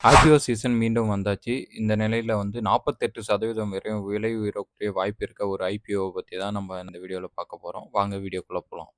IPO season மீண்டும் வந்தாச்சு. இந்த நிலையில வந்து 48% வரையும் விலை உயரக்கூடிய வாய்ப்பு இருக்க ஒரு IPOவ பத்தி தான் நம்ம இந்த வீடியோல பார்க்க போறோம். வாங்க வீடியோக்குள்ள போலாம்.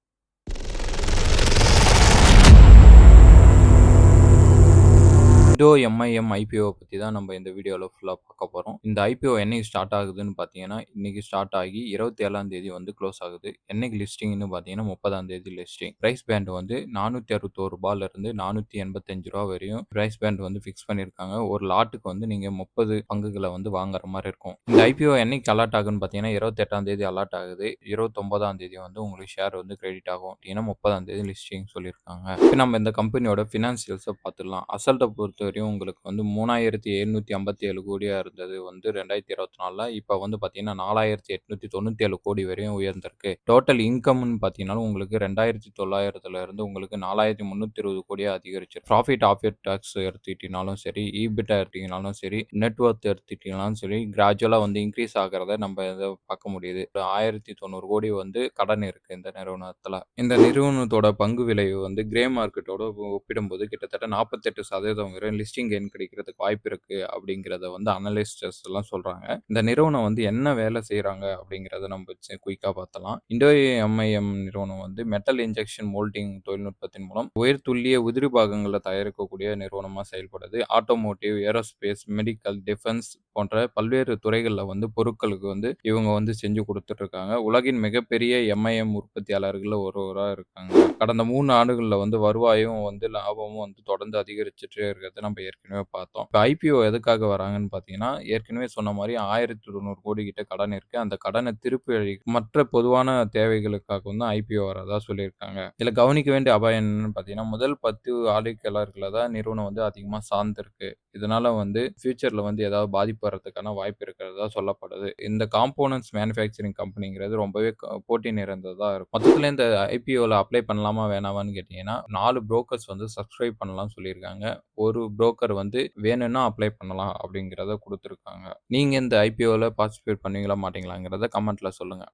இண்டோ எம்ஐஎம் ஐபிஓ பத்தி தான் நம்ம இந்த வீடியோல ஃபுல்லா பார்க்க போறோம். இந்த ஐபிஓ என்னைக்கு ஸ்டார்ட் ஆகுதுன்னு பார்த்தீங்கன்னா, இன்னைக்கு ஸ்டார்ட் ஆகி 27ஆம் தேதி வந்து க்ளோஸ் ஆகுது. என்னைக்கு லிஸ்டிங்ன்னு பார்த்தீங்கன்னா, 30ஆம் தேதி லிஸ்டிங். பிரைஸ் பேண்ட் வந்து ரூ. 461 இருந்து ரூ. 485 வரையும் பிரைஸ் பேண்ட் வந்து ஃபிக்ஸ் பண்ணியிருக்காங்க. ஒரு லாட்டுக்கு வந்து நீங்க 30 பங்குகள வந்து வாங்குற மாரி இருக்கும். இந்த ஐபிஓ என்னைக்கு அலாட் ஆகும்ன்னு பார்த்தீங்கன்னா, 28ஆம் தேதி அலாட் ஆகுது. 29ஆம் தேதி வந்து உங்களுக்கு ஷேர் வந்து கிரெடிட் ஆகும். ஏன்னா 30ஆம் தேதி லிஸ்டிங் சொல்லியிருக்காங்க. இப்ப நம்ம இந்த கம்பெனியோட ஃபினான்சியல்ஸ பார்த்துடலாம். அசல்ட்ட பொறுத்தவரையும் உங்களுக்கு வந்து 3757 கோடியா இருந்தது வந்து 2024ல. இப்ப வந்து பார்த்தீங்கன்னா 4897 கோடி வரையும் உயர்ந்திருக்கு. டோட்டல் இன்கம்னு பார்த்தீங்கன்னா உங்களுக்கு 2900ல இருந்து உங்களுக்கு 4320 கோடியா அதிகரிச்சிருக்கு. ப்ராஃபிட் ஆஃப்டர் டாக்ஸ் எடுத்துக்கிட்டீங்கனாலும் சரி, ஈபிட்டா எடுத்தீங்கனாலும் சரி, நெட் வொர்த் எடுத்துக்கிட்டீங்கனாலும் சரி, கிராஜுவலா வந்து இன்கிரீஸ் ஆகுறத நம்ம இத பார்க்க முடியுது. 1090 கோடி வந்து கடன் இருக்கு இந்த நிறுவனத்துல. இந்த நிறுவனத்தோட பங்கு விலை வந்து கிரே மார்க்கெட்டோட ஒப்பிடும்போது கிட்டத்தட்ட 48% வரை லிஸ்டிங் கெயின் கிடைக்கிறதுக்கு வாய்ப்பு இருக்கு அப்படிங்கிறத வந்து அனலிஸ்டர்ஸ் எல்லாம் சொல்றாங்க. இந்த நிறுவனம் வந்து என்ன வேலை செய்றாங்க அப்படிங்கிறத நம்ம குயிக்கா பார்த்தலாம். இண்டோ எம்ஐஎம் நிறுவனம் வந்து மெட்டல் இன்ஜெக்ஷன் மோல்டிங் தொழில்நுட்பத்தின் மூலம் உயர் துல்லிய உதிரி பாகங்களை தயாரிக்கக்கூடிய நிறுவனமா செயல்படுது. ஆட்டோமோட்டிவ், ஏரோஸ்பேஸ், மெடிக்கல், டிஃபென்ஸ் போன்ற பல்வேறு துறைகள்ல வந்து பொருட்களுக்கு வந்து இவங்க வந்து செஞ்சு கொடுத்துட்டு இருக்காங்க. உலகின் மிகப்பெரிய எம்ஐஎம் உற்பத்தியாளர்கள்ல ஒருவரா இருக்காங்க. கடந்த 3 ஆண்டுகள்ல வந்து வருவாயும் வந்து லாபமும் வந்து தொடர்ந்து அதிகரிச்சுட்டே இருக்கிறத நம்ம ஏற்கனவே பார்த்தோம். இப்ப ஐபிஓ எதுக்காக வராங்கன்னு பார்த்தீங்கன்னா, ஏற்கனவே சொன்ன மாரி 1900 கோடி கிட்ட கடன் இருக்கு. அந்த கடன திருப்பி மற்ற பொதுவான தேவைகளுக்காக வந்து ஐபிஓ வரதா சொல்லியிருக்காங்க. இதுல கவனிக்க வேண்டிய அபாயம் என்னன்னு பார்த்தீங்கன்னா, முதல் 10 ஆலையாளர்கள தான் நிறுவனம் வந்து அதிகமா சார்ந்திருக்கு. இதனால வந்து ஃபியூச்சர்ல வந்து ஏதாவது பாதிப்பு வர்றதுக்கான வாய்ப்பு இருக்கிறதா சொல்லப்படுது. இந்த காம்போனன்ட்ஸ் மேனுஃபேக்சரிங் கம்பெனிங்கிறது ரொம்பவே போட்டி நிறைந்ததா இருக்கும். மொத்தத்துல இந்த ஐபிஓல அப்ளை பண்ணலாமா வேணாமான்னு கேட்டீங்கன்னா, 4 புரோக்கர்ஸ் வந்து சப்ஸ்கிரைப் பண்ணலாம்னு சொல்லியிருக்காங்க. ஒரு புரோக்கர் வந்து வேணும்னா அப்ளை பண்ணலாம் அப்படிங்கிறத குடுத்துருக்காங்க. நீங்க இந்த ஐபிஓல பார்ட்டிசிபேட் பண்ணுவீங்களா மாட்டீங்களாங்கிறத கமெண்ட்ல சொல்லுங்க.